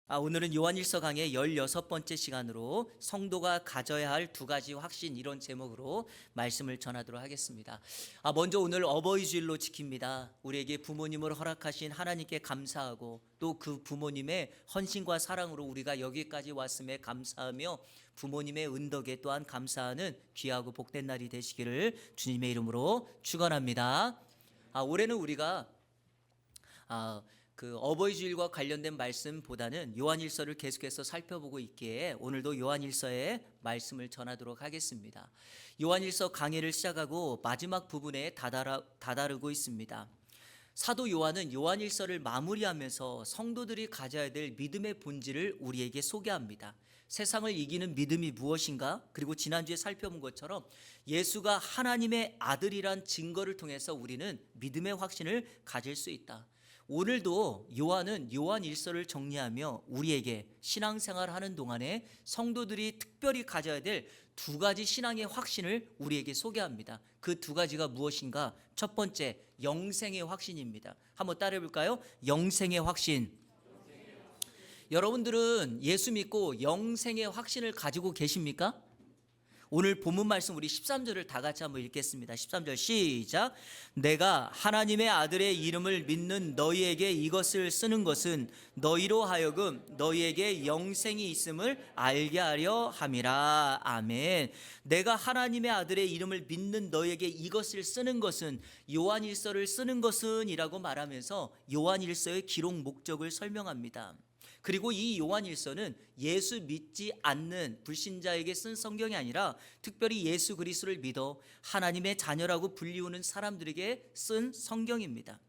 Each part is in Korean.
오늘은 요한일서 강의 16번째 시간으로 성도가 가져야 할 두 가지 확신, 이런 제목으로 말씀을 전하도록 하겠습니다. 먼저 오늘 어버이 주일로 지킵니다. 우리에게 부모님을 허락하신 하나님께 감사하고 또 그 부모님의 헌신과 사랑으로 우리가 여기까지 왔음에 감사하며 부모님의 은덕에 또한 감사하는 귀하고 복된 날이 되시기를 주님의 이름으로 축원합니다. 올해는 우리가 그 어버이 주일과 관련된 말씀보다는 요한일서를 계속해서 살펴보고 있기에 오늘도 요한일서의 말씀을 전하도록 하겠습니다. 요한일서 강해를 시작하고 마지막 부분에 다다르고 있습니다. 사도 요한은 요한일서를 마무리하면서 성도들이 가져야 될 믿음의 본질을 우리에게 소개합니다. 세상을 이기는 믿음이 무엇인가? 그리고 지난주에 살펴본 것처럼 예수가 하나님의 아들이란 증거를 통해서 우리는 믿음의 확신을 가질 수 있다. 오늘도 요한은 요한일서를 정리하며 우리에게 신앙생활 하는 동안에 성도들이 특별히 가져야 될 두 가지 신앙의 확신을 우리에게 소개합니다. 그 두 가지가 무엇인가? 첫 번째, 영생의 확신입니다. 한번 따라해 볼까요? 영생의 확신. 여러분들은 예수 믿고 영생의 확신을 가지고 계십니까? 오늘 본문 말씀 우리 13절을 다 같이 한번 읽겠습니다. 13절 시작. 내가 하나님의 아들의 이름을 믿는 너희에게 이것을 쓰는 것은 너희로 하여금 너희에게 영생이 있음을 알게 하려 함이라. 아멘. 내가 하나님의 아들의 이름을 믿는 너희에게 이것을 쓰는 것은, 요한일서를 쓰는 것은 이라고 말하면서 요한일서의 기록 목적을 설명합니다. 그리고 이 요한일서는 예수 믿지 않는 불신자에게 쓴 성경이 아니라 특별히 예수 그리스도를 믿어 하나님의 자녀라고 불리우는 사람들에게 쓴 성경입니다.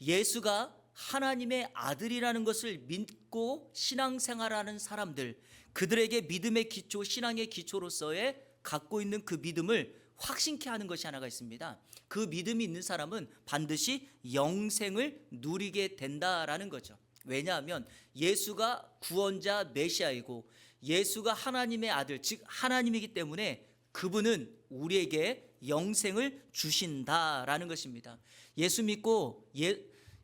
예수가 하나님의 아들이라는 것을 믿고 신앙생활하는 사람들, 그들에게 믿음의 기초, 신앙의 기초로서의 갖고 있는 그 믿음을 확신케 하는 것이 하나가 있습니다. 그 믿음이 있는 사람은 반드시 영생을 누리게 된다라는 거죠. 왜냐하면 예수가 구원자 메시아이고 예수가 하나님의 아들, 즉 하나님이기 때문에 그분은 우리에게 영생을 주신다라는 것입니다. 예수 믿고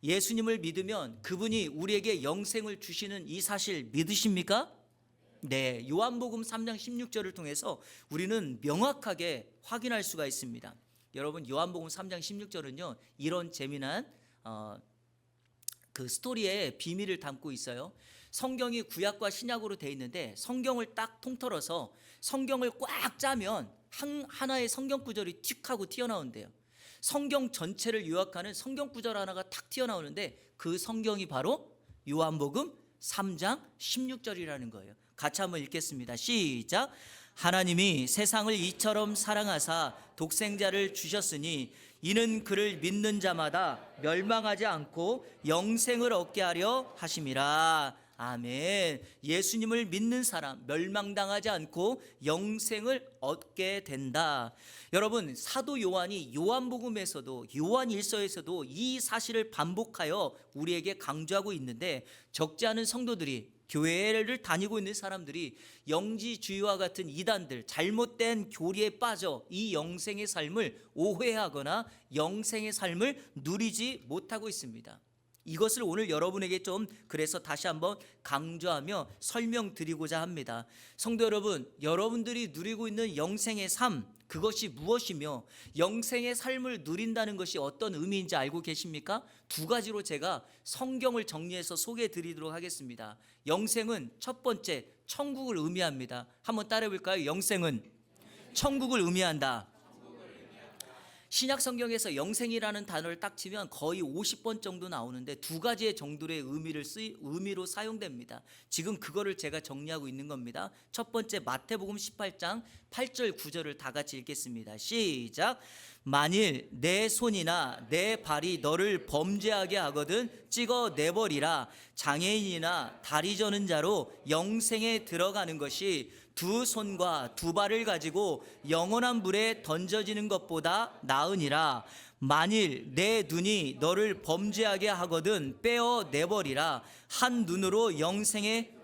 예수님을 믿으면 그분이 우리에게 영생을 주시는 이 사실 믿으십니까? 네, 요한복음 3장 16절을 통해서 우리는 명확하게 확인할 수가 있습니다. 여러분, 요한복음 3장 16절은요 이런 재미난 그 스토리에 비밀을 담고 있어요. 성경이 구약과 신약으로 되어 있는데 성경을 딱 통틀어서 성경을 꽉 짜면 하나의 성경 구절이 틱 하고 튀어나온대요. 성경 전체를 요약하는 성경 구절 하나가 탁 튀어나오는데 그 성경이 바로 요한복음 3장 16절이라는 거예요. 같이 한번 읽겠습니다. 시작. 하나님이 세상을 이처럼 사랑하사 독생자를 주셨으니 이는 그를 믿는 자마다 멸망하지 않고 영생을 얻게 하려 하심이라. 아멘. 예수님을 믿는 사람 멸망당하지 않고 영생을 얻게 된다. 여러분, 사도 요한이 요한복음에서도 요한일서에서도 이 사실을 반복하여 우리에게 강조하고 있는데, 적지 않은 성도들이, 교회를 다니고 있는 사람들이 영지주의와 같은 이단들, 잘못된 교리에 빠져 이 영생의 삶을 오해하거나 영생의 삶을 누리지 못하고 있습니다. 이것을 오늘 여러분에게 좀 그래서 다시 한번 강조하며 설명드리고자 합니다. 성도 여러분, 여러분들이 누리고 있는 영생의 삶, 그것이 무엇이며 영생의 삶을 누린다는 것이 어떤 의미인지 알고 계십니까? 두 가지로 제가 성경을 정리해서 소개해 드리도록 하겠습니다. 영생은 첫 번째, 천국을 의미합니다. 한번 따라해 볼까요? 영생은 천국을 의미한다. 신약 성경에서 영생이라는 단어를 딱 치면 거의 50번 정도 나오는데 두 가지의 정도의 의미로 사용됩니다. 지금 그거를 제가 정리하고 있는 겁니다. 첫 번째, 마태복음 18장 8절 9절을 다 같이 읽겠습니다. 시작. 만일 내 손이나 내 발이 너를 범죄하게 하거든 찍어 내버리라. 장애인이나 다리 저는 자로 영생에 들어가는 것이 두 손과 두 발을 가지고 영원한 불에 던져지는 것보다 나으니라. 만일 내 눈이 너를 범죄하게 하거든 빼어 내버리라. 한 눈으로 영생에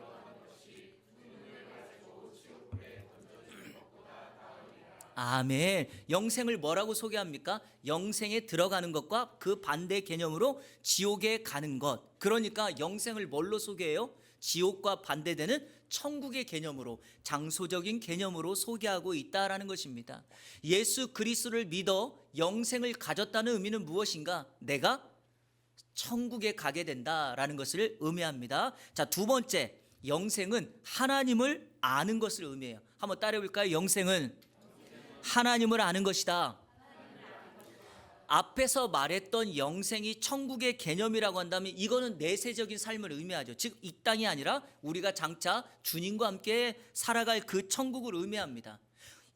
아멘. 영생을 뭐라고 소개합니까? 영생에 들어가는 것과 그 반대 개념으로 지옥에 가는 것. 그러니까 영생을 뭘로 소개해요? 지옥과 반대되는 천국의 개념으로, 장소적인 개념으로 소개하고 있다라는 것입니다. 예수 그리스도를 믿어 영생을 가졌다는 의미는 무엇인가? 내가 천국에 가게 된다라는 것을 의미합니다. 자, 두 번째, 영생은 하나님을 아는 것을 의미해요. 한번 따라해 볼까요? 영생은 하나님을 아는 것이다. 앞에서 말했던 영생이 천국의 개념이라고 한다면 이거는 내세적인 삶을 의미하죠. 즉 이 땅이 아니라 우리가 장차 주님과 함께 살아갈 그 천국을 의미합니다.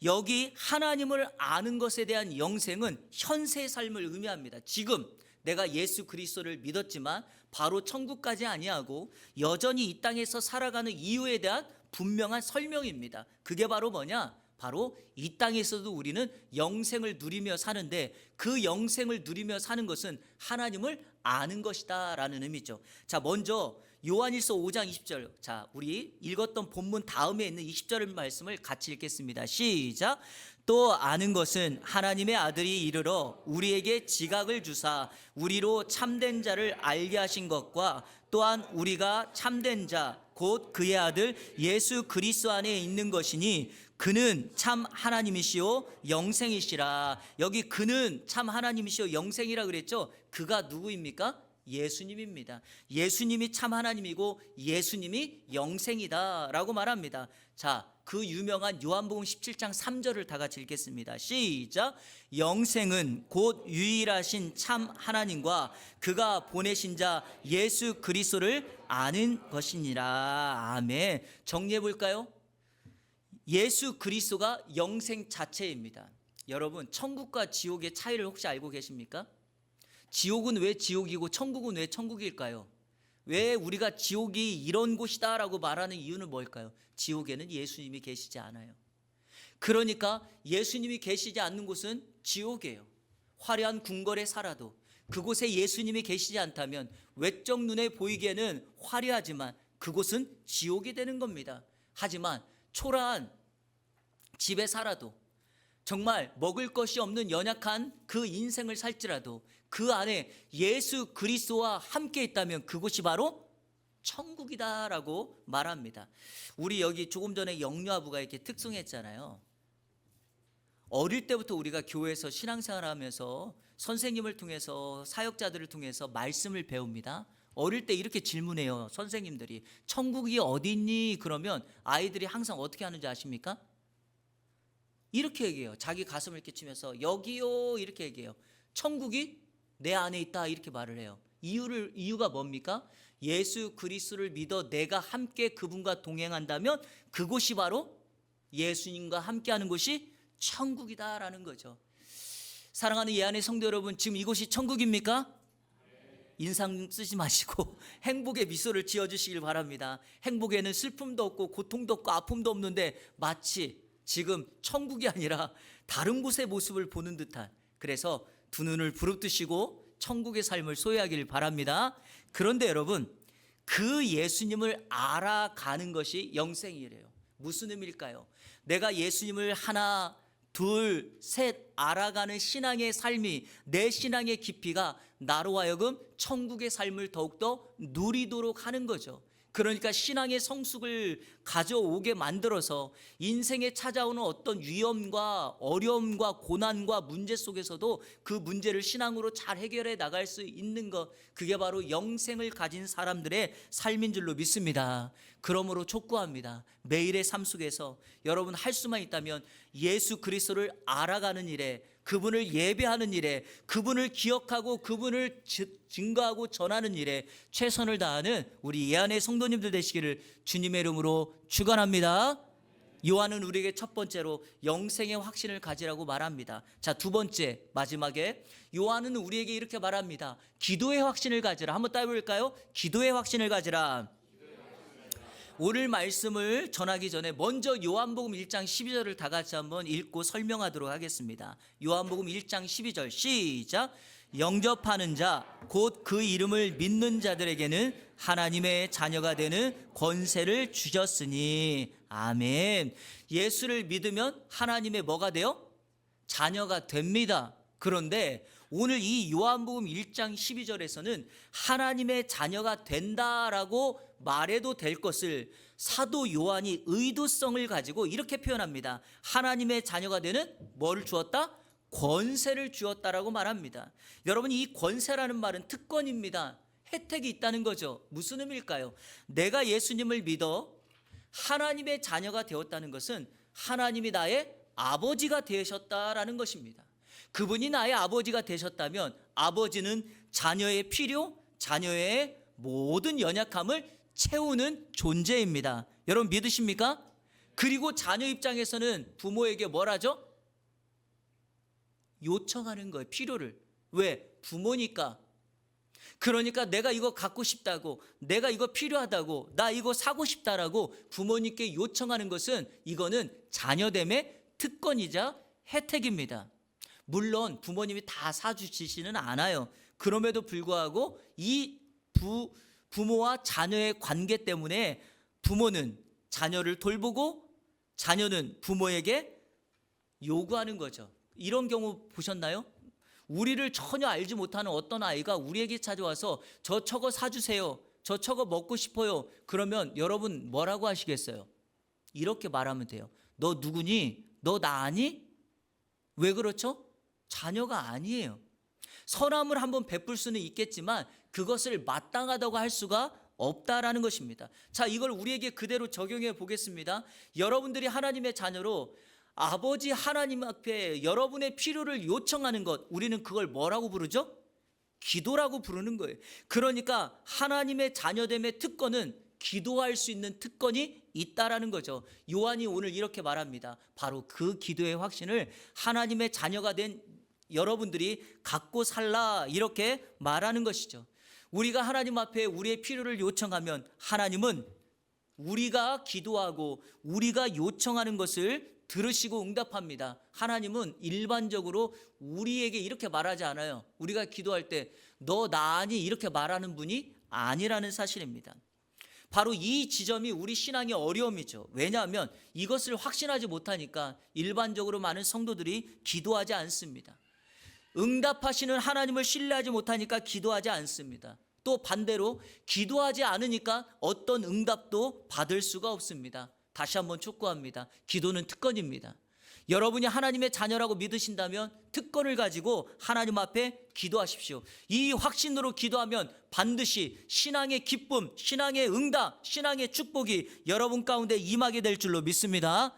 여기 하나님을 아는 것에 대한 영생은 현세의 삶을 의미합니다. 지금 내가 예수 그리스도를 믿었지만 바로 천국까지 아니하고 여전히 이 땅에서 살아가는 이유에 대한 분명한 설명입니다. 그게 바로 뭐냐? 바로 이 땅에서도 우리는 영생을 누리며 사는데 그 영생을 누리며 사는 것은 하나님을 아는 것이다 라는 의미죠. 자, 먼저 요한일서 5장 20절, 자, 우리 읽었던 본문 다음에 있는 20절 말씀을 같이 읽겠습니다. 시작. 또 아는 것은 하나님의 아들이 이르러 우리에게 지각을 주사 우리로 참된 자를 알게 하신 것과 또한 우리가 참된 자 곧 그의 아들 예수 그리스도 안에 있는 것이니 그는 참 하나님이시오 영생이시라. 여기 그는 참 하나님이시오 영생이라 그랬죠. 그가 누구입니까? 예수님입니다. 예수님이 참 하나님이고 예수님이 영생이다 라고 말합니다. 자, 그 유명한 요한복음 17장 3절을 다 같이 읽겠습니다. 시작. 영생은 곧 유일하신 참 하나님과 그가 보내신 자 예수 그리스도를 아는 것이니라. 아멘. 정리해 볼까요? 예수 그리스도가 영생 자체입니다. 여러분, 천국과 지옥의 차이를 혹시 알고 계십니까? 지옥은 왜 지옥이고 천국은 왜 천국일까요? 왜 우리가 지옥이 이런 곳이다 라고 말하는 이유는 뭘까요? 지옥에는 예수님이 계시지 않아요. 그러니까 예수님이 계시지 않는 곳은 지옥이에요. 화려한 궁궐에 살아도 그곳에 예수님이 계시지 않다면 외적 눈에 보이기에는 화려하지만 그곳은 지옥이 되는 겁니다. 하지만 초라한 집에 살아도 정말 먹을 것이 없는 연약한 그 인생을 살지라도 그 안에 예수 그리스도와 함께 있다면 그곳이 바로 천국이다라고 말합니다. 우리 여기 조금 전에 영유아부가 이렇게 특송했잖아요. 어릴 때부터 우리가 교회에서 신앙생활하면서 선생님을 통해서 사역자들을 통해서 말씀을 배웁니다. 어릴 때 이렇게 질문해요. 선생님들이 천국이 어디 있니? 그러면 아이들이 항상 어떻게 하는지 아십니까? 이렇게 얘기해요. 자기 가슴을 이렇게 치면서 여기요 이렇게 얘기해요. 천국이 내 안에 있다 이렇게 말을 해요. 이유가 뭡니까? 예수 그리스도를 믿어 내가 함께 그분과 동행한다면 그곳이 바로 예수님과 함께하는 곳이 천국이다라는 거죠. 사랑하는 예안의 성도 여러분, 지금 이곳이 천국입니까? 인상 쓰지 마시고 행복의 미소를 지어주시길 바랍니다. 행복에는 슬픔도 없고 고통도 없고 아픔도 없는데 마치 지금 천국이 아니라 다른 곳의 모습을 보는 듯한, 그래서 두 눈을 부릅뜨시고 천국의 삶을 소유하길 바랍니다. 그런데 여러분, 그 예수님을 알아가는 것이 영생이래요. 무슨 의미일까요? 내가 예수님을 하나 둘 셋 알아가는 신앙의 삶이, 내 신앙의 깊이가 나로 하여금 천국의 삶을 더욱더 누리도록 하는 거죠. 그러니까 신앙의 성숙을 가져오게 만들어서 인생에 찾아오는 어떤 위험과 어려움과 고난과 문제 속에서도 그 문제를 신앙으로 잘 해결해 나갈 수 있는 것, 그게 바로 영생을 가진 사람들의 삶인 줄로 믿습니다. 그러므로 촉구합니다. 매일의 삶 속에서 여러분 할 수만 있다면 예수 그리스도를 알아가는 일에, 그분을 예배하는 일에, 그분을 기억하고 그분을 증거하고 전하는 일에 최선을 다하는 우리 예안의 성도님들 되시기를 주님의 이름으로 축원합니다. 요한은 우리에게 첫 번째로 영생의 확신을 가지라고 말합니다. 자, 두 번째 마지막에 요한은 우리에게 이렇게 말합니다. 기도의 확신을 가지라. 한번 따라해볼까요? 기도의 확신을 가지라. 오늘 말씀을 전하기 전에 먼저 요한복음 1장 12절을 다 같이 한번 읽고 설명하도록 하겠습니다. 요한복음 1장 12절 시작. 영접하는 자 곧 그 이름을 믿는 자들에게는 하나님의 자녀가 되는 권세를 주셨으니. 아멘. 예수를 믿으면 하나님의 뭐가 돼요? 자녀가 됩니다. 그런데 오늘 이 요한복음 1장 12절에서는 하나님의 자녀가 된다라고 말해도 될 것을 사도 요한이 의도성을 가지고 이렇게 표현합니다. 하나님의 자녀가 되는 뭐를 주었다? 권세를 주었다라고 말합니다. 여러분, 이 권세라는 말은 특권입니다. 혜택이 있다는 거죠. 무슨 의미일까요? 내가 예수님을 믿어 하나님의 자녀가 되었다는 것은 하나님이 나의 아버지가 되셨다라는 것입니다. 그분이 나의 아버지가 되셨다면 아버지는 자녀의 필요, 자녀의 모든 연약함을 채우는 존재입니다. 여러분 믿으십니까? 그리고 자녀 입장에서는 부모에게 뭘 하죠? 요청하는 거예요. 필요를. 왜? 부모니까. 그러니까 내가 이거 갖고 싶다고, 내가 이거 필요하다고, 나 이거 사고 싶다라고 부모님께 요청하는 것은 이거는 자녀됨의 특권이자 혜택입니다. 물론 부모님이 다 사주시지는 않아요. 그럼에도 불구하고 이 부모와 자녀의 관계 때문에 부모는 자녀를 돌보고 자녀는 부모에게 요구하는 거죠. 이런 경우 보셨나요? 우리를 전혀 알지 못하는 어떤 아이가 우리에게 찾아와서 저거 사주세요, 저거 먹고 싶어요. 그러면 여러분 뭐라고 하시겠어요? 이렇게 말하면 돼요. 너 누구니? 너 나 아니? 왜 그렇죠? 자녀가 아니에요. 선함을 한번 베풀 수는 있겠지만 그것을 마땅하다고 할 수가 없다라는 것입니다. 자, 이걸 우리에게 그대로 적용해 보겠습니다. 여러분들이 하나님의 자녀로 아버지 하나님 앞에 여러분의 필요를 요청하는 것, 우리는 그걸 뭐라고 부르죠? 기도라고 부르는 거예요. 그러니까 하나님의 자녀됨의 특권은 기도할 수 있는 특권이 있다라는 거죠. 요한이 오늘 이렇게 말합니다. 바로 그 기도의 확신을 하나님의 자녀가 된 여러분들이 갖고 살라, 이렇게 말하는 것이죠. 우리가 하나님 앞에 우리의 필요를 요청하면 하나님은 우리가 기도하고 우리가 요청하는 것을 들으시고 응답합니다. 하나님은 일반적으로 우리에게 이렇게 말하지 않아요. 우리가 기도할 때 너 나 아니? 이렇게 말하는 분이 아니라는 사실입니다. 바로 이 지점이 우리 신앙의 어려움이죠. 왜냐하면 이것을 확신하지 못하니까 일반적으로 많은 성도들이 기도하지 않습니다. 응답하시는 하나님을 신뢰하지 못하니까 기도하지 않습니다. 또 반대로 기도하지 않으니까 어떤 응답도 받을 수가 없습니다. 다시 한번 촉구합니다. 기도는 특권입니다. 여러분이 하나님의 자녀라고 믿으신다면 특권을 가지고 하나님 앞에 기도하십시오. 이 확신으로 기도하면 반드시 신앙의 기쁨, 신앙의 응답, 신앙의 축복이 여러분 가운데 임하게 될 줄로 믿습니다.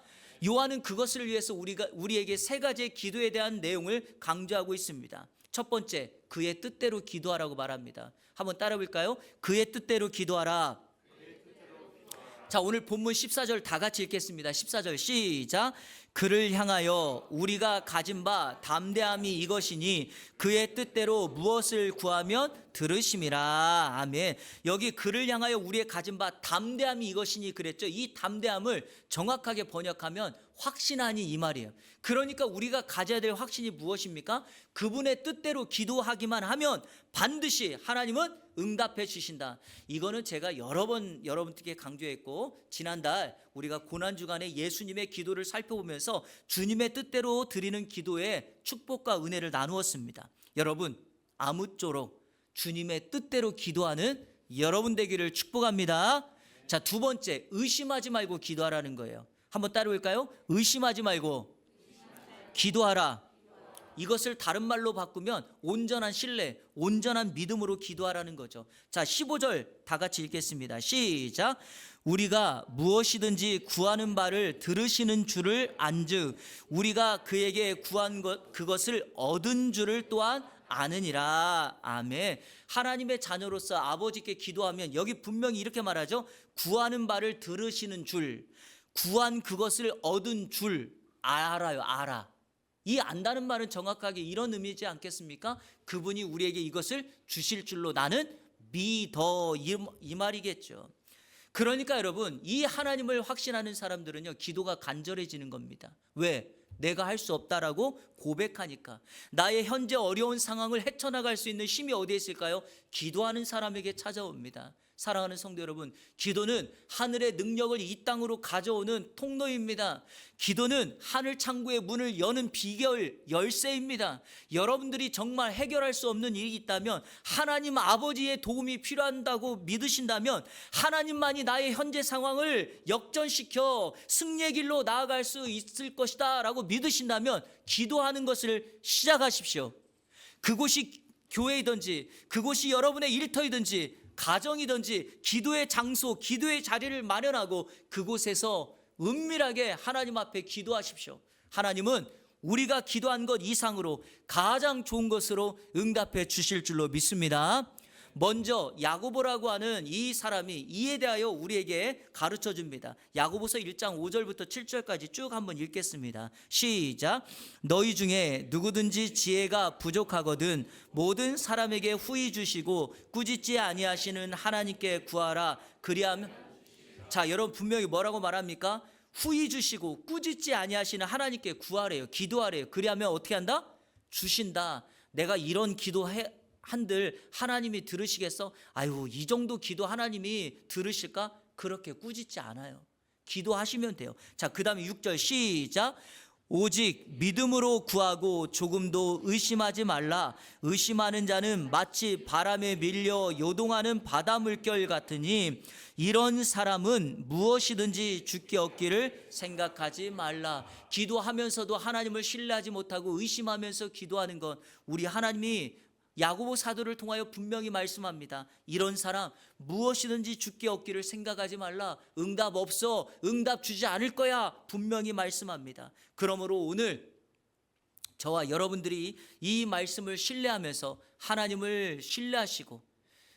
요한은 그것을 위해서 우리에게 세 가지의 기도에 대한 내용을 강조하고 있습니다. 첫 번째, 그의 뜻대로 기도하라고 말합니다. 한번 따라 볼까요? 그의 뜻대로 기도하라. 자, 오늘 본문 14절 다 같이 읽겠습니다. 14절 시작. 그를 향하여 우리가 가진 바 담대함이 이것이니 그의 뜻대로 무엇을 구하면 들으심이라. 아멘. 여기 그를 향하여 우리의 가진 바 담대함이 이것이니 그랬죠. 이 담대함을 정확하게 번역하면 확신하니 이 말이에요. 그러니까 우리가 가져야 될 확신이 무엇입니까? 그분의 뜻대로 기도하기만 하면 반드시 하나님은 응답해 주신다. 이거는 제가 여러 번 여러분께 강조했고, 지난달 우리가 고난주간에 예수님의 기도를 살펴보면서 주님의 뜻대로 드리는 기도의 축복과 은혜를 나누었습니다. 여러분, 아무쪼록 주님의 뜻대로 기도하는 여러분 되기를 축복합니다. 자, 두 번째, 의심하지 말고 기도하라는 거예요. 한번 따라볼까요? 의심하지 말고 기도하라. 이것을 다른 말로 바꾸면 온전한 신뢰, 온전한 믿음으로 기도하라는 거죠. 자, 15절 다 같이 읽겠습니다. 시작. 우리가 무엇이든지 구하는 바를 들으시는 줄을 안즉 우리가 그에게 구한 그것을 얻은 줄을 또한 아느니라. 아멘. 하나님의 자녀로서 아버지께 기도하면 여기 분명히 이렇게 말하죠. 구하는 바를 들으시는 줄, 구한 그것을 얻은 줄 알아요. 알아. 이 안다는 말은 정확하게 이런 의미지 않겠습니까? 그분이 우리에게 이것을 주실 줄로 나는 믿어, 이 말이겠죠. 그러니까 여러분, 이 하나님을 확신하는 사람들은요, 기도가 간절해지는 겁니다. 왜? 내가 할 수 없다라고 고백하니까. 나의 현재 어려운 상황을 헤쳐나갈 수 있는 힘이 어디에 있을까요? 기도하는 사람에게 찾아옵니다. 사랑하는 성도 여러분, 기도는 하늘의 능력을 이 땅으로 가져오는 통로입니다. 기도는 하늘 창고의 문을 여는 비결, 열쇠입니다. 여러분들이 정말 해결할 수 없는 일이 있다면, 하나님 아버지의 도움이 필요한다고 믿으신다면, 하나님만이 나의 현재 상황을 역전시켜 승리의 길로 나아갈 수 있을 것이다 라고 믿으신다면 기도하는 것을 시작하십시오. 그곳이 교회이든지, 그곳이 여러분의 일터이든지, 가정이든지, 기도의 장소, 기도의 자리를 마련하고 그곳에서 은밀하게 하나님 앞에 기도하십시오. 하나님은 우리가 기도한 것 이상으로 가장 좋은 것으로 응답해 주실 줄로 믿습니다. 먼저 야고보라고 하는 이 사람이 이에 대하여 우리에게 가르쳐 줍니다. 야고보서 1장 5절부터 7절까지 쭉 한번 읽겠습니다. 시작. 너희 중에 누구든지 지혜가 부족하거든 모든 사람에게 후히 주시고 꾸짖지 아니하시는 하나님께 구하라. 그리하면, 자, 여러분 분명히 뭐라고 말합니까? 후히 주시고 꾸짖지 아니하시는 하나님께 구하래요. 기도하래요. 그리하면 어떻게 한다? 주신다. 내가 이런 기도해 한들 하나님이 들으시겠어? 아유, 이 정도 기도 하나님이 들으실까? 그렇게 꾸짖지 않아요. 기도하시면 돼요. 자, 그 다음에 6절 시작. 오직 믿음으로 구하고 조금도 의심하지 말라. 의심하는 자는 마치 바람에 밀려 요동하는 바다 물결 같으니 이런 사람은 무엇이든지 주께 얻기를 생각하지 말라. 기도하면서도 하나님을 신뢰하지 못하고 의심하면서 기도하는 건 우리 하나님이 야고보 사도를 통하여 분명히 말씀합니다. 이런 사람 무엇이든지 주께 얻기를 생각하지 말라. 응답 없어. 응답 주지 않을 거야. 분명히 말씀합니다. 그러므로 오늘 저와 여러분들이 이 말씀을 신뢰하면서 하나님을 신뢰하시고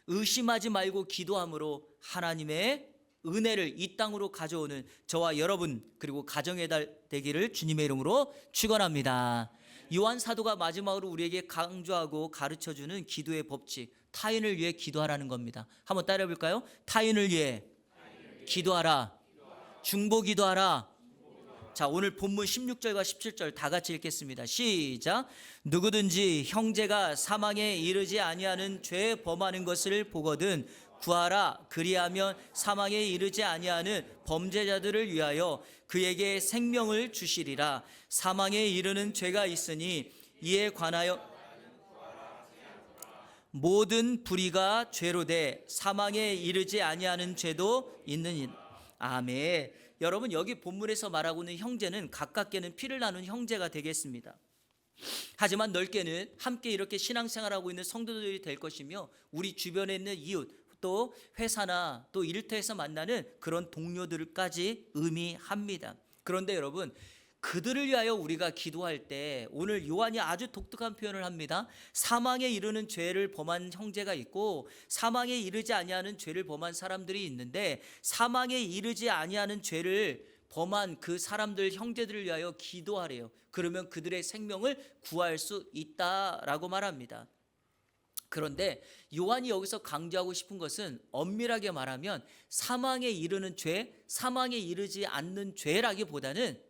의심하지 말고 기도함으로 하나님의 은혜를 이 땅으로 가져오는 저와 여러분 그리고 가정의 달 되기를 주님의 이름으로 축원합니다. 요한 사도가 마지막으로 우리에게 강조하고 가르쳐주는 기도의 법칙, 타인을 위해 기도하라는 겁니다. 한번 따라해 볼까요? 타인을 위해 기도하라. 중보 기도하라. 자, 오늘 본문 16절과 17절 다 같이 읽겠습니다. 시작. 누구든지 형제가 사망에 이르지 아니하는 죄 범하는 것을 보거든 구하라. 그리하면 사망에 이르지 아니하는 범죄자들을 위하여 그에게 생명을 주시리라. 사망에 이르는 죄가 있으니 이에 관하여 모든 불의가 죄로 돼 사망에 이르지 아니하는 죄도 있느니. 아멘. 여러분, 여기 본문에서 말하고 있는 형제는 가깝게는 피를 나눈 형제가 되겠습니다. 하지만 넓게는 함께 이렇게 신앙생활하고 있는 성도들이 될 것이며 우리 주변에 있는 이웃, 또 회사나 또 일터에서 만나는 그런 동료들까지 의미합니다. 그런데 여러분, 그들을 위하여 우리가 기도할 때 오늘 요한이 아주 독특한 표현을 합니다. 사망에 이르는 죄를 범한 형제가 있고 사망에 이르지 아니하는 죄를 범한 사람들이 있는데, 사망에 이르지 아니하는 죄를 범한 그 사람들 형제들을 위하여 기도하래요. 그러면 그들의 생명을 구할 수 있다라고 말합니다. 그런데 요한이 여기서 강조하고 싶은 것은 엄밀하게 말하면 사망에 이르는 죄, 사망에 이르지 않는 죄라기보다는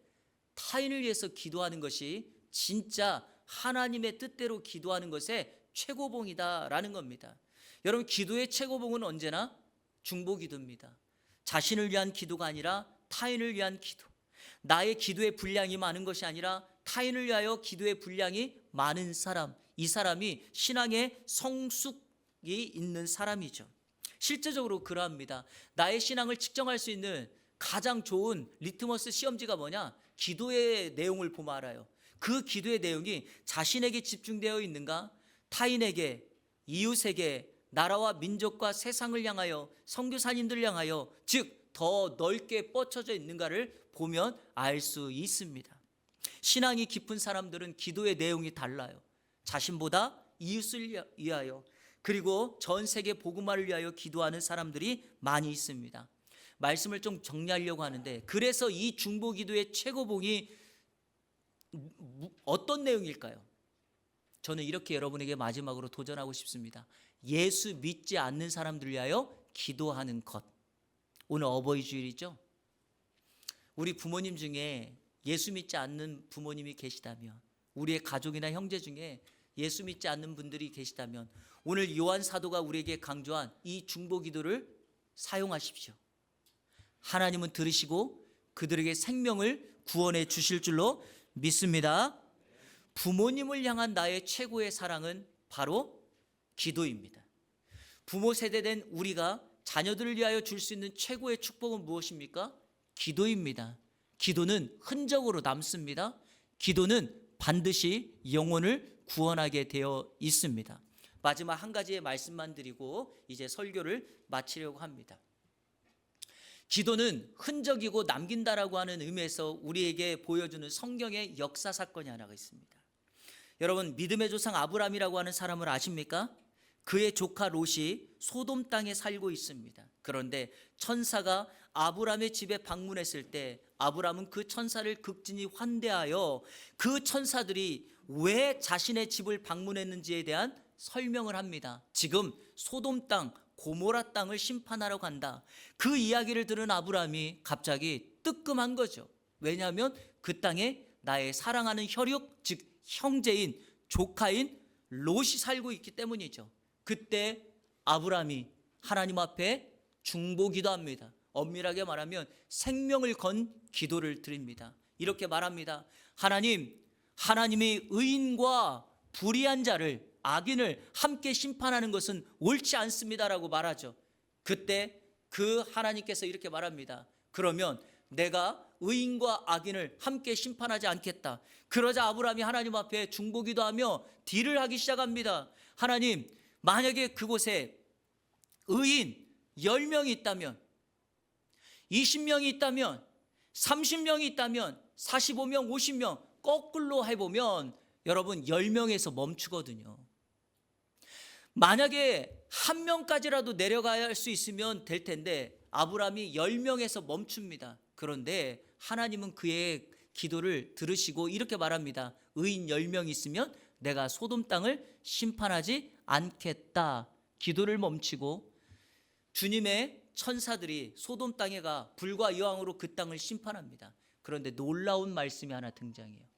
타인을 위해서 기도하는 것이 진짜 하나님의 뜻대로 기도하는 것의 최고봉이다라는 겁니다. 여러분, 기도의 최고봉은 언제나 중보기도입니다. 자신을 위한 기도가 아니라 타인을 위한 기도. 나의 기도의 분량이 많은 것이 아니라 타인을 위하여 기도의 분량이 많은 사람, 이 사람이 신앙의 성숙이 있는 사람이죠. 실제적으로 그러합니다. 나의 신앙을 측정할 수 있는 가장 좋은 리트머스 시험지가 뭐냐? 기도의 내용을 보면 알아요. 그 기도의 내용이 자신에게 집중되어 있는가? 타인에게, 이웃에게, 나라와 민족과 세상을 향하여, 선교사님들을 향하여, 즉 더 넓게 뻗쳐져 있는가를 보면 알 수 있습니다. 신앙이 깊은 사람들은 기도의 내용이 달라요. 자신보다 이웃을 위하여, 그리고 전 세계 복음화를 위하여 기도하는 사람들이 많이 있습니다. 말씀을 좀 정리하려고 하는데, 그래서 이 중보 기도의 최고봉이 어떤 내용일까요? 저는 이렇게 여러분에게 마지막으로 도전하고 싶습니다. 예수 믿지 않는 사람들을 위하여 기도하는 것. 오늘 어버이 주일이죠? 우리 부모님 중에 예수 믿지 않는 부모님이 계시다면, 우리의 가족이나 형제 중에 예수 믿지 않는 분들이 계시다면, 오늘 요한 사도가 우리에게 강조한 이 중보 기도를 사용하십시오. 하나님은 들으시고 그들에게 생명을 구원해 주실 줄로 믿습니다. 부모님을 향한 나의 최고의 사랑은 바로 기도입니다. 부모 세대된 우리가 자녀들을 위하여 줄 수 있는 최고의 축복은 무엇입니까? 기도입니다. 기도는 흔적으로 남습니다. 기도는 반드시 영혼을 구원하게 되어 있습니다. 마지막 한 가지의 말씀만 드리고 이제 설교를 마치려고 합니다. 기도는 흔적이고 남긴다라고 하는 의미에서 우리에게 보여주는 성경의 역사 사건이 하나가 있습니다. 여러분, 믿음의 조상 아브라함이라고 하는 사람을 아십니까? 그의 조카 롯이 소돔 땅에 살고 있습니다. 그런데 천사가 아브라함의 집에 방문했을 때 아브라함은 그 천사를 극진히 환대하여 그 천사들이 왜 자신의 집을 방문했는지에 대한 설명을 합니다. 지금 소돔 땅, 고모라 땅을 심판하러 간다. 그 이야기를 들은 아브라함이 갑자기 뜨끔한 거죠. 왜냐하면 그 땅에 나의 사랑하는 혈육, 즉 형제인 조카인 롯이 살고 있기 때문이죠. 그때 아브라함이 하나님 앞에 중보기도합니다. 엄밀하게 말하면 생명을 건 기도를 드립니다. 이렇게 말합니다. 하나님, 하나님이 의인과 불의한 자를, 악인을 함께 심판하는 것은 옳지 않습니다라고 말하죠. 그때 그 하나님께서 이렇게 말합니다. 그러면 내가 의인과 악인을 함께 심판하지 않겠다. 그러자 아브라함이 하나님 앞에 중보기도하며 딜을 하기 시작합니다. 하나님, 만약에 그곳에 의인 10명이 있다면, 20명이 있다면, 30명이 있다면, 45명, 50명 거꾸로 해보면 여러분 10명에서 멈추거든요. 만약에 한 명까지라도 내려가야 할 수 있으면 될 텐데 아브라함이 10명에서 멈춥니다. 그런데 하나님은 그의 기도를 들으시고 이렇게 말합니다. 의인 10명 있으면 내가 소돔 땅을 심판하지 않겠다. 기도를 멈추고 주님의 천사들이 소돔 땅에 가 불과 여왕으로 그 땅을 심판합니다. 그런데 놀라운 말씀이 하나 등장해요.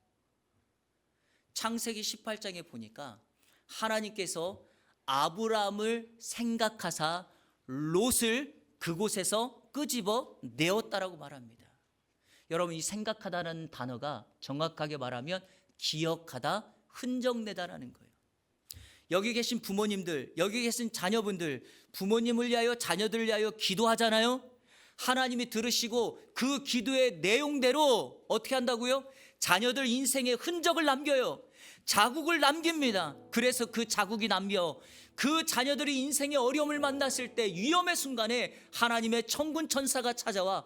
창세기 18장에 보니까 하나님께서 아브라함을 생각하사 롯을 그곳에서 끄집어 내었다라고 말합니다. 여러분, 이 생각하다는 단어가 정확하게 말하면 기억하다, 흔적내다라는 거예요. 여기 계신 부모님들, 여기 계신 자녀분들, 부모님을 위하여 자녀들을 위하여 기도하잖아요. 하나님이 들으시고 그 기도의 내용대로 어떻게 한다고요? 자녀들 인생에 흔적을 남겨요. 자국을 남깁니다. 그래서 그 자국이 남겨 그 자녀들이 인생의 어려움을 만났을 때 위험의 순간에 하나님의 천군 천사가 찾아와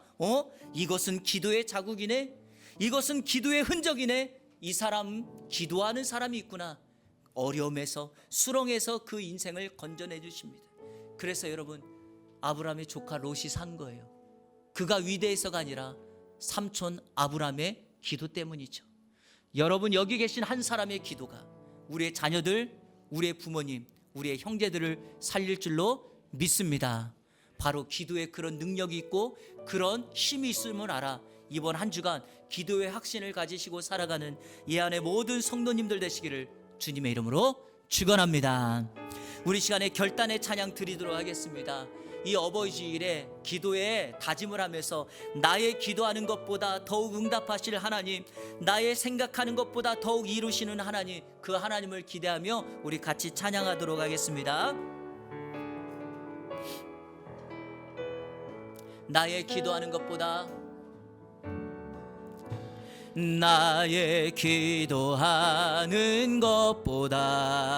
이것은 기도의 자국이네, 이것은 기도의 흔적이네, 이 사람 기도하는 사람이 있구나. 어려움에서 수렁에서 그 인생을 건져내 주십니다. 그래서 여러분, 아브라함의 조카 롯이 산 거예요. 그가 위대해서가 아니라 삼촌 아브라함의 기도 때문이죠. 여러분, 여기 계신 한 사람의 기도가 우리의 자녀들, 우리의 부모님, 우리의 형제들을 살릴 줄로 믿습니다. 바로 기도에 그런 능력이 있고 그런 힘이 있음을 알아 이번 한 주간 기도의 확신을 가지시고 살아가는 이 안에 모든 성도님들 되시기를 주님의 이름으로 축원합니다. 우리 시간에 결단의 찬양 드리도록 하겠습니다. 이 어버이 주일에 기도에 다짐을 하면서 나의 기도하는 것보다 더욱 응답하실 하나님, 나의 생각하는 것보다 더욱 이루시는 하나님, 그 하나님을 기대하며 우리 같이 찬양하도록 하겠습니다. 나의 기도하는 것보다, 나의 기도하는 것보다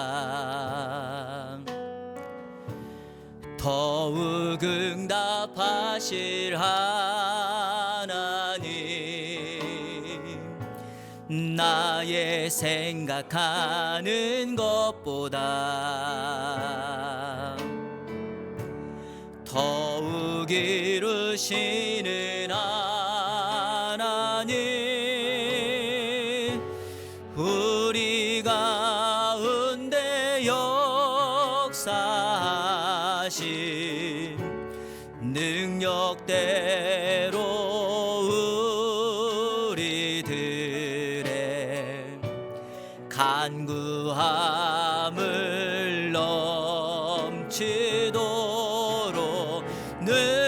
더욱 응답하실 하나님, 나의 생각하는 것보다 더욱 이루시는 하나님, 우리 가운데 역사하신 능력대로 우리들의 간구함을 넘치도록 늘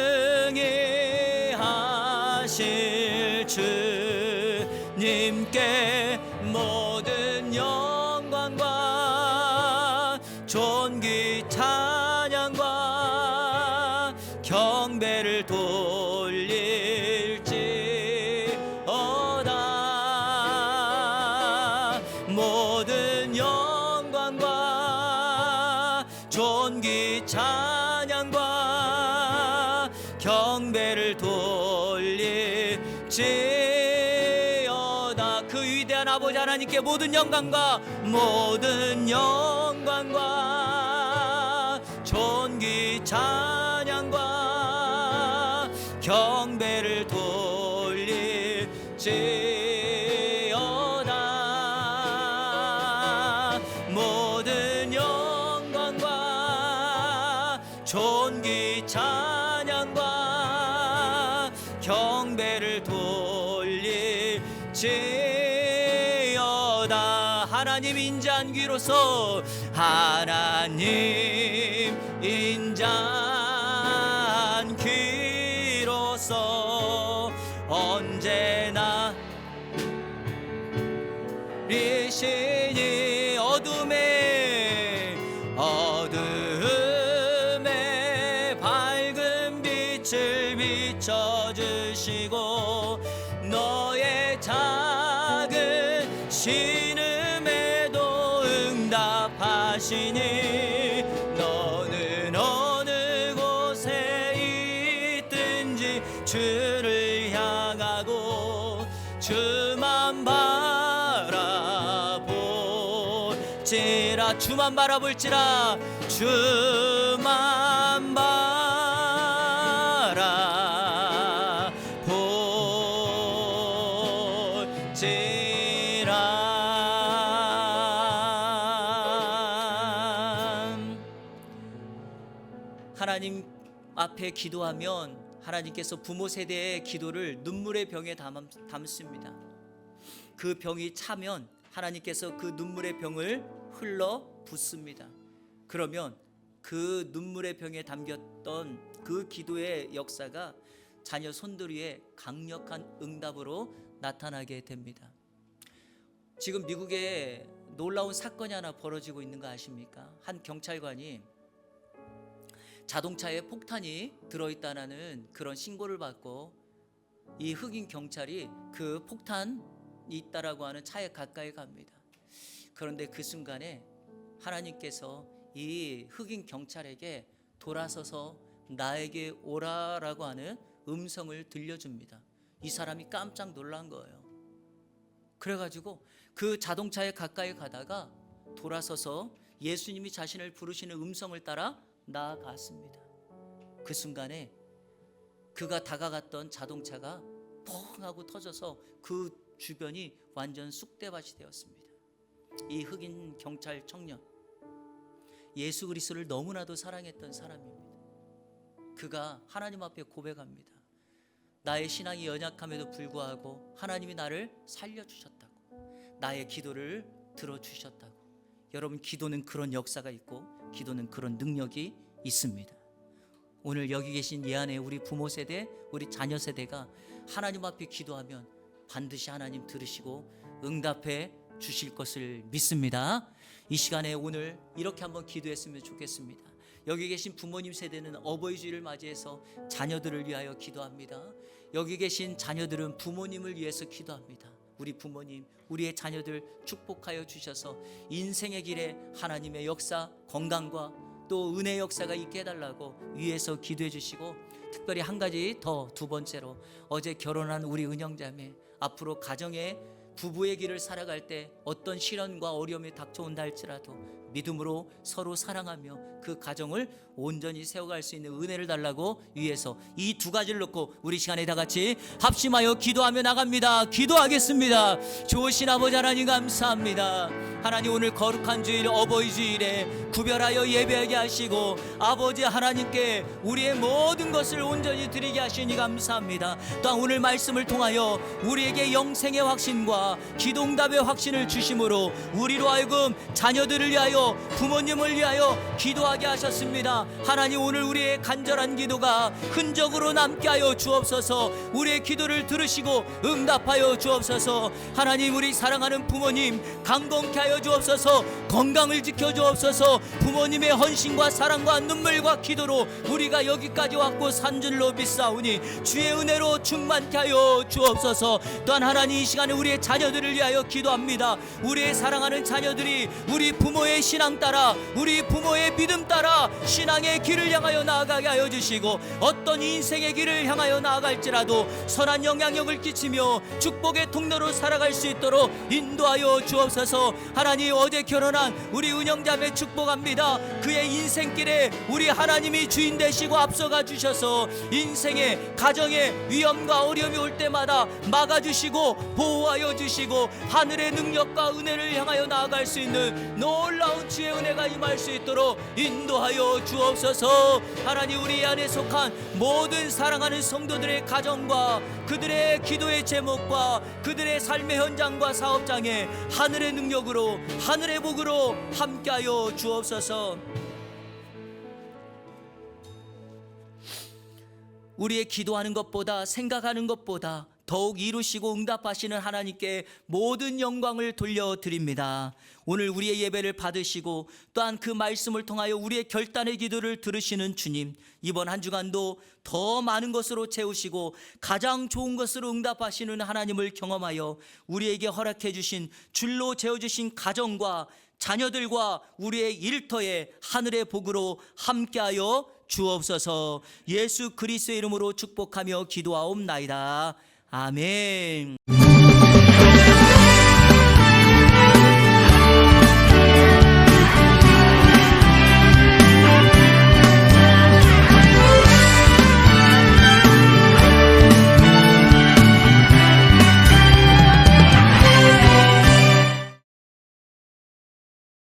존귀 찬양과 경배를 돌릴지어다. 그 위대한 아버지 하나님께 모든 영광과 존귀 찬양과 경배를 돌릴지어다. 모든 영광과 존귀 찬양과 경배를 돌릴지어다. 하나님 인자한 귀로서, 하나님 인자한 귀로서 언제나 리시니 어둠에 밝은 빛을 비춰주시고, 너의 작은 신음에도 응답하시니, 너는 어느 곳에 있든지 주를 향하고 주만 바라볼지라. 주만 바라볼지라. 주만 바라볼지라. 하나님 앞에 기도하면 하나님께서 부모 세대의 기도를 눈물의 병에 담습니다. 그 병이 차면 하나님께서 그 눈물의 병을 흘러 붓습니다. 그러면 그 눈물의 병에 담겼던 그 기도의 역사가 자녀 손들 위에 강력한 응답으로 나타나게 됩니다. 지금 미국에 놀라운 사건이 하나 벌어지고 있는 거 아십니까? 한 경찰관이 자동차에 폭탄이 들어있다는 그런 신고를 받고 이 흑인 경찰이 그 폭탄이 있다라고 하는 차에 가까이 갑니다. 그런데 그 순간에 하나님께서 이 흑인 경찰에게 돌아서서 나에게 오라라고 하는 음성을 들려줍니다. 이 사람이 깜짝 놀란 거예요. 그래가지고 그 자동차에 가까이 가다가 돌아서서 예수님이 자신을 부르시는 음성을 따라 나아갔습니다. 그 순간에 그가 다가갔던 자동차가 펑 하고 터져서 그 주변이 완전 쑥대밭이 되었습니다. 이 흑인 경찰 청년, 예수 그리스도를 너무나도 사랑했던 사람입니다. 그가 하나님 앞에 고백합니다. 나의 신앙이 연약함에도 불구하고 하나님이 나를 살려주셨다고, 나의 기도를 들어주셨다고. 여러분, 기도는 그런 역사가 있고 기도는 그런 능력이 있습니다. 오늘 여기 계신 예안의 우리 부모 세대, 우리 자녀 세대가 하나님 앞에 기도하면 반드시 하나님 들으시고 응답해 주실 것을 믿습니다. 이 시간에 오늘 이렇게 한번 기도했으면 좋겠습니다. 여기 계신 부모님 세대는 어버이 주일을 맞이해서 자녀들을 위하여 기도합니다. 여기 계신 자녀들은 부모님을 위해서 기도합니다. 우리 부모님, 우리의 자녀들 축복하여 주셔서 인생의 길에 하나님의 역사, 건강과 또 은혜의 역사가 있게 해달라고 위에서 기도해 주시고, 특별히 한 가지 더, 두 번째로 어제 결혼한 우리 은영자매, 앞으로 가정의 부부의 길을 살아갈 때 어떤 시련과 어려움이 닥쳐온다 할지라도 믿음으로 서로 사랑하며 그 가정을 온전히 세워갈 수 있는 은혜를 달라고 위해서 이 두 가지를 놓고 우리 시간에 다 같이 합심하여 기도하며 나갑니다. 기도하겠습니다. 좋으신 아버지 하나님 감사합니다. 하나님, 오늘 거룩한 주일, 어버이 주일에 구별하여 예배하게 하시고 아버지 하나님께 우리의 모든 것을 온전히 드리게 하시니 감사합니다. 또한 오늘 말씀을 통하여 우리에게 영생의 확신과 기도응답의 확신을 주심으로 우리로 하여금 자녀들을 위하여, 부모님을 위하여 기도하게 하셨습니다. 하나님, 오늘 우리의 간절한 기도가 흔적으로 남게 하여 주옵소서. 우리의 기도를 들으시고 응답하여 주옵소서. 하나님, 우리 사랑하는 부모님 강건케 하여 주옵소서. 건강을 지켜 주옵소서. 부모님의 헌신과 사랑과 눈물과 기도로 우리가 여기까지 왔고 산줄로 믿사오니 주의 은혜로 충만케 하여 주옵소서. 또한 하나님, 이 시간에 우리의 자녀들을 위하여 기도합니다. 우리의 사랑하는 자녀들이 우리 부모의 신앙 따라, 우리 부모의 믿음 따라 신앙의 길을 향하여 나아가게 하여 주시고, 어떤 인생의 길을 향하여 나아갈지라도 선한 영향력을 끼치며 축복의 통로로 살아갈 수 있도록 인도하여 주옵소서. 하나님, 어제 결혼한 우리 은영자매 축복합니다. 그의 인생길에 우리 하나님이 주인 되시고 앞서가 주셔서 인생의 가정의 위험과 어려움이 올 때마다 막아주시고 보호하여 주시고 하늘의 능력과 은혜를 향하여 나아갈 수 있는 놀라운 주의 은혜가 임할 수 있도록 인도하여 주옵소서. 하나님, 우리 안에 속한 모든 사랑하는 성도들의 가정과 그들의 기도의 제목과 그들의 삶의 현장과 사업장에 하늘의 능력으로, 하늘의 복으로 함께하여 주옵소서. 우리의 기도하는 것보다, 생각하는 것보다 더욱 이루시고 응답하시는 하나님께 모든 영광을 돌려드립니다. 오늘 우리의 예배를 받으시고 또한 그 말씀을 통하여 우리의 결단의 기도를 들으시는 주님, 이번 한 주간도 더 많은 것으로 채우시고 가장 좋은 것으로 응답하시는 하나님을 경험하여 우리에게 허락해 주신, 줄로 재어주신 가정과 자녀들과 우리의 일터에 하늘의 복으로 함께하여 주옵소서. 예수 그리스도의 이름으로 축복하며 기도하옵나이다. 아멘.